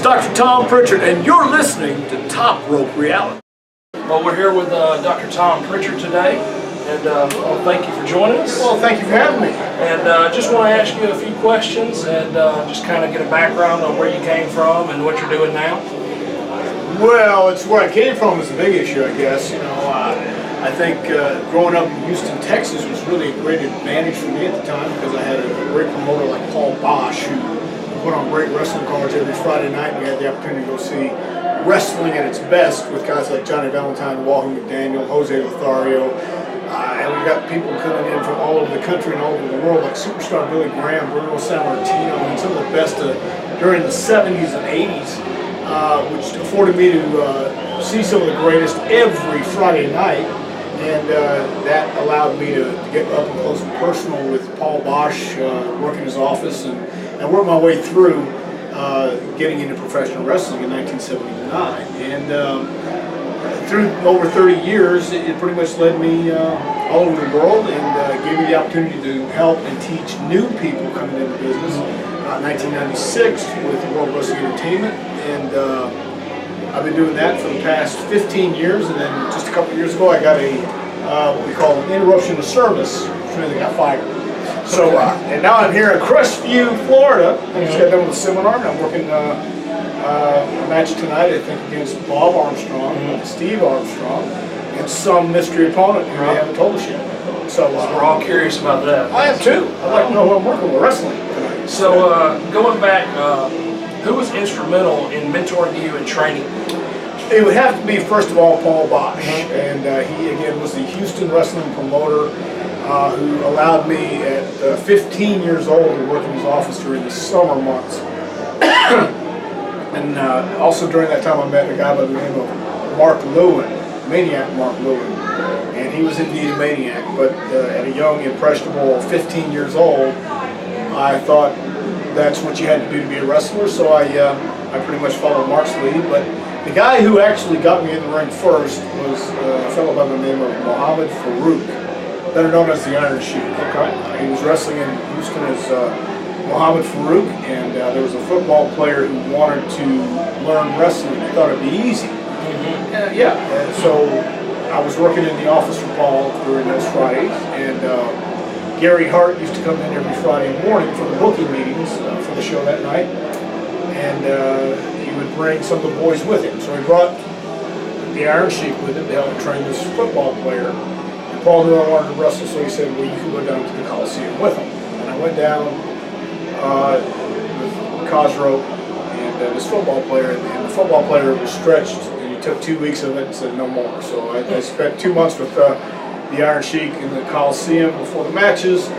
Dr. Tom Pritchard, and you're listening to Top Rope Reality. Well, we're here with Dr. Tom Pritchard today, and thank you for joining us. Well, thank you for having me. And just want to ask you a few questions and just kind of get a background on where you came from and what you're doing now. Well, it's where I came from is a big issue, I guess. I think growing up in Houston, Texas was really a great advantage for me at the time because I had a great promoter like Paul Bosch who put on great wrestling cards every Friday night. We had the opportunity to go see wrestling at its best with guys like Johnny Valentine, Wahoo McDaniel, Jose Lothario, and we got people coming in from all over the country and all over the world like Superstar Billy Graham, Bruno Sammartino, and some of the best during the 70s and 80s, which afforded me to see some of the greatest every Friday night. And that allowed me to get up and close and personal with Paul Bosch, work in his office, and work my way through getting into professional wrestling in 1979. And through over 30 years, it pretty much led me all over the world and gave me the opportunity to help and teach new people coming into business. 1996 with World Wrestling Entertainment, and I've been doing that for the past 15 years, and then just a couple of years ago I got a what we call an interruption of service, which means I got fired. So, and now I'm here in Crestview, Florida. I just got done with a seminar, and I'm working a match tonight, I think, against Bob Armstrong, Steve Armstrong, and some mystery opponent who they haven't told us yet. So we're all curious about that. I am too. I'd like to know who I'm working with wrestling tonight. So going back, who was instrumental in mentoring you and training? It would have to be, first of all, Paul Bosch, and he again was the Houston wrestling promoter who allowed me at 15 years old to work in his office during the summer months. And also during that time I met a guy by the name of Mark Lewin, Maniac Mark Lewin, and he was indeed a maniac, but at a young, impressionable 15 years old, I thought that's what you had to do to be a wrestler, so I pretty much followed Mark's lead. But the guy who actually got me in the ring first was a fellow by the name of Mohammed Farouk, better known as the Iron Sheik. He was wrestling in Houston as Mohammed Farouk, and there was a football player who wanted to learn wrestling. He thought it'd be easy. And so I was working in the office for Paul during those Fridays, and Gary Hart used to come in every Friday morning for the booking meetings for the show that night, and he would bring some of the boys with him. So he brought the Iron Sheik with him to help train this football player. And Paul knew I wanted to wrestle, so he said, well, you can go down to the Coliseum with him. And I went down with Cosro and this football player, and the football player was stretched, and he took 2 weeks of it and said no more. So I spent 2 months with the Iron Sheik in the Coliseum before the matches,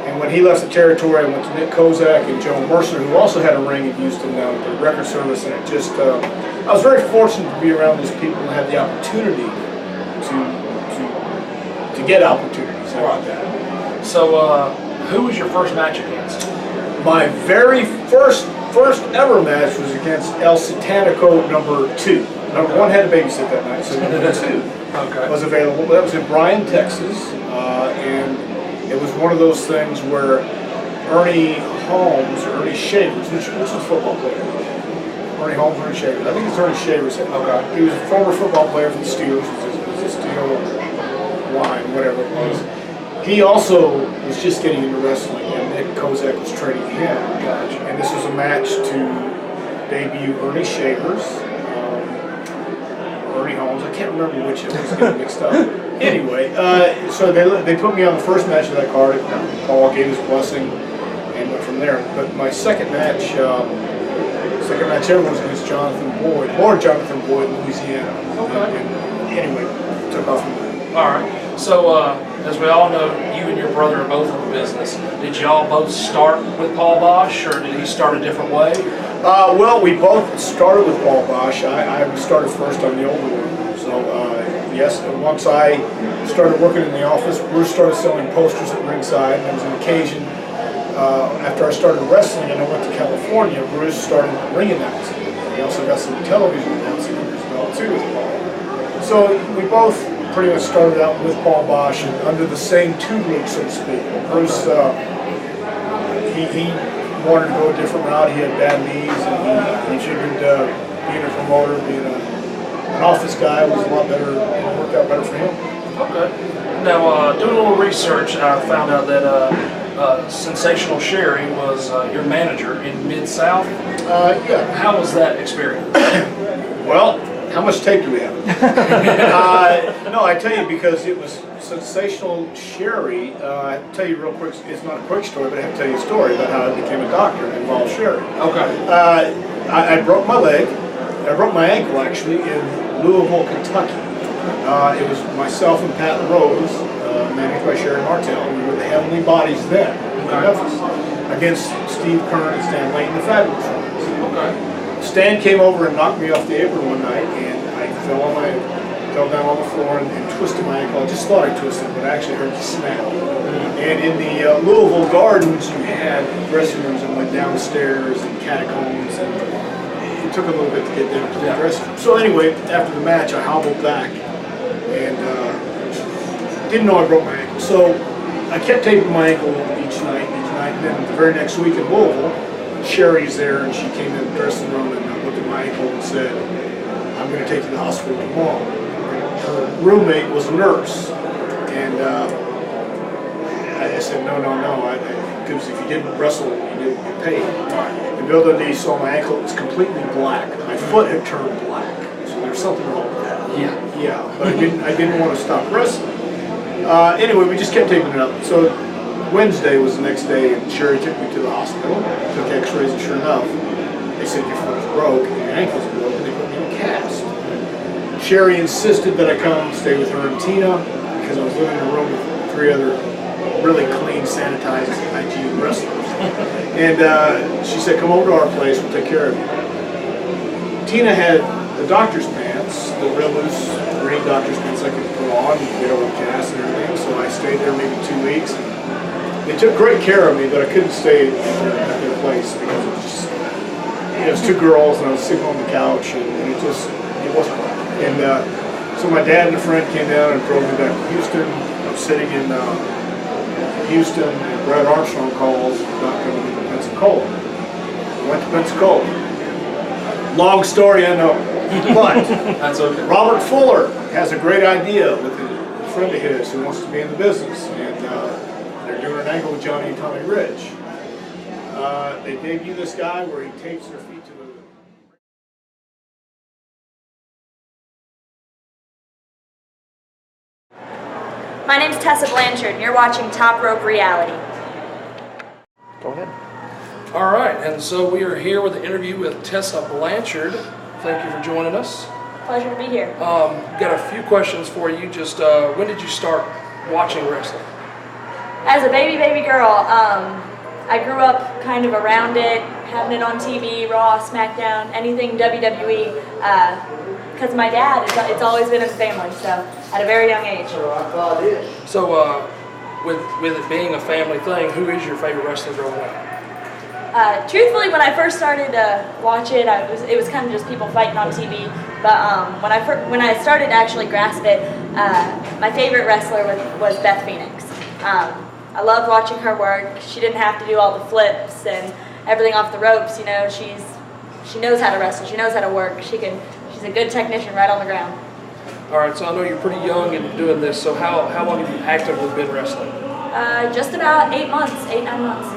and when he left the territory, I went to Nick Kozak and Joe Mercer, who also had a ring in Houston down at the record service, and it just, I was very fortunate to be around those people and have the opportunity to get opportunities like that. So, who was your first match against? My very first ever match was against El Satanico number 2. Number 1 had to babysit that night, so number 2 was available. That was in Bryan, Texas, and it was one of those things where Ernie Holmes, or Ernie Shavers, which was a football player? Ernie Holmes, Ernie Shavers. I think it's Ernie Shavers. He was a former football player for the Steelers. It was a Steel line, whatever it was. He also was just getting into wrestling, and Nick Kozak was training him. And this was a match to debut Ernie Shavers, Ernie Holmes. I can't remember which it was getting mixed up. Anyway, so they put me on the first match of that card. Paul gave his blessing and went from there. But my second match ever was against Jonathan Boyd, Lord Jonathan Boyd in Louisiana. And anyway, took off from there. All right. So, as we all know, you and your brother are both in the business. Did y'all both start with Paul Bosch, or did he start a different way? Well, we both started with Paul Bosch. I started first on the older one. So, yes, once I started working in the office, Bruce started selling posters at ringside. There was an occasion after I started wrestling and I went to California, Bruce started ring announcing. He also got some television announcing as well, too, with Paul. So we both pretty much started out with Paul Bosch and under the same tutelage, so to speak. Bruce, he wanted to go a different route. He had bad knees, and he he figured being a promoter, being an office guy was a lot better, worked out better for him. Okay. Now, doing a little research, I found out that Sensational Sherry was your manager in Mid-South. Yeah. How was that experience? Well, how much tape do we have? No, I tell you, because it was Sensational Sherry. I tell you real quick, it's not a quick story, but I have to tell you a story about how I became a doctor and involved Sherry. Okay. I broke my leg. I broke my ankle, actually, in Louisville, Kentucky. It was myself and Pat Rose, managed by Sherry Martell. We were the Heavenly Bodies then, in Memphis, against Steve Kern and Stan Layton, the Fabulous Ones. Okay. Stan came over and knocked me off the apron one night, and I fell down on the floor and twisted my ankle. I just thought I twisted, but I actually heard it snap. And in the Louisville Gardens, you had dressing rooms that went downstairs and catacombs, and it took a little bit to get down to the dressing room. So anyway, after the match, I hobbled back and didn't know I broke my ankle. So I kept taping my ankle each night, and then the very next week in Louisville, Sherry's there, and she came in the dressing room and looked at my ankle and said, "I'm going to take you to the hospital tomorrow." Her roommate was a nurse, and I said, no, because if you didn't wrestle, you didn't get paid. And Bill Dundee saw my ankle; it was completely black. My foot had turned black, so there was something wrong with that. Yeah, but I didn't want to stop wrestling. Anyway, we just kept taping it up. So Wednesday was the next day, and Sherry took me to the hospital, took x-rays, and sure enough, they said your foot is broke, and your ankle's broken, they put me in a cast. Sherry insisted that I come stay with her and Tina, because I was living in a room with 3 other really clean, sanitized, hygiene wrestlers. And she said, come over to our place, we'll take care of you. Tina had the doctor's pants, the real loose green doctor's pants I could put on, and get over the cast and everything, so I stayed there maybe 2 weeks. They took great care of me, but I couldn't stay at their place because it was just, it was 2 girls, and I was sitting on the couch, and it wasn't right. And so my dad and a friend came down and drove me back to Houston. I was sitting in Houston, and Brad Armstrong calls about coming to Pensacola. I went to Pensacola. Long story, I know, but That's okay. Robert Fuller has a great idea with a friend of his who wants to be in the business, and they're doing an angle with Johnny and Tommy Rich. They debut this guy where he tapes their feet to the... My name's Tessa Blanchard, and you're watching Top Rope Reality. Go ahead. All right, and so we are here with an interview with Tessa Blanchard. Thank you for joining us. Pleasure to be here. Got a few questions for you. Just when did you start watching wrestling? As a baby girl, I grew up kind of around it, having it on TV, Raw, SmackDown, anything WWE, because my dad, it's always been in the family, so at a very young age. So with it being a family thing, who is your favorite wrestler growing up? Truthfully, when I first started to watch it, it was kind of just people fighting on TV. But when I started to actually grasp it, my favorite wrestler was Beth Phoenix. I loved watching her work. She didn't have to do all the flips and everything off the ropes. You know, she knows how to wrestle. She knows how to work. She's a good technician right on the ground. All right, so I know you're pretty young in doing this. So how long have you actively been wrestling? Just about 8 months, 8-9 months.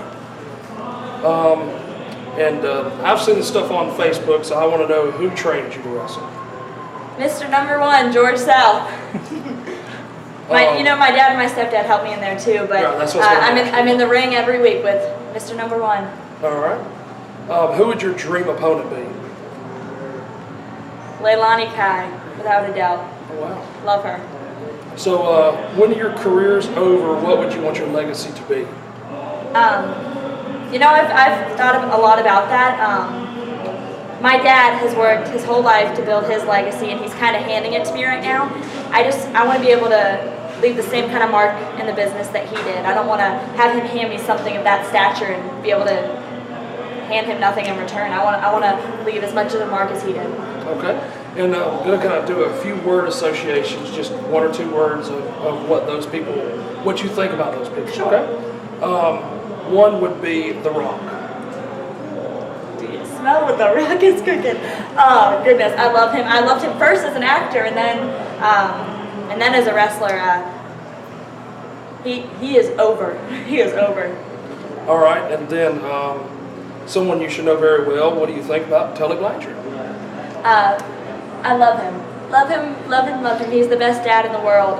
And I've seen the stuff on Facebook, so I want to know who trained you to wrestle. Mr. Number 1, George South. My dad and my stepdad helped me in there too, but yeah, that's what's going on. I'm in the ring every week with Mr. Number 1. All right. Who would your dream opponent be? Leilani Kai, without a doubt. Oh, wow. Love her. So when your career's over, what would you want your legacy to be? I've thought a lot about that. My dad has worked his whole life to build his legacy, and he's kind of handing it to me right now. I want to be able to leave the same kind of mark in the business that he did. I don't want to have him hand me something of that stature and be able to hand him nothing in return. I want to leave as much of a mark as he did. Okay. And I'm going to kind of do a few word associations, just 1 or 2 words of what you think about those people. Sure. Okay. One would be The Rock. Yes. smell what the Rock is cooking. Oh goodness, I love him. I loved him first as an actor, and then as a wrestler. He is over. He is over. All right, and then someone you should know very well. What do you think about Tully Blanchard? I love him. Love him. Love him. Love him. He's the best dad in the world.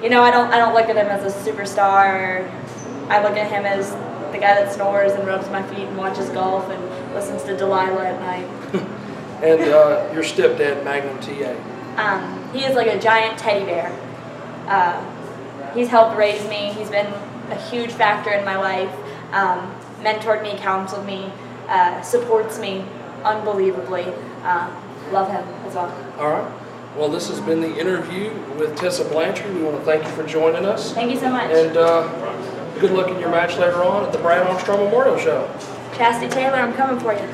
You know, I don't look at him as a superstar. I look at him as the guy that snores and rubs my feet and watches golf and listens to Delilah at night. And your stepdad, Magnum TA. He is like a giant teddy bear. He's helped raise me. He's been a huge factor in my life. Mentored me, counseled me, supports me unbelievably. Love him as well. All right. Well, this has been the interview with Tessa Blanchard. We want to thank you for joining us. Thank you so much. And good luck in your match later on at the Brad Armstrong Memorial Show. Chastity Taylor, I'm coming for you.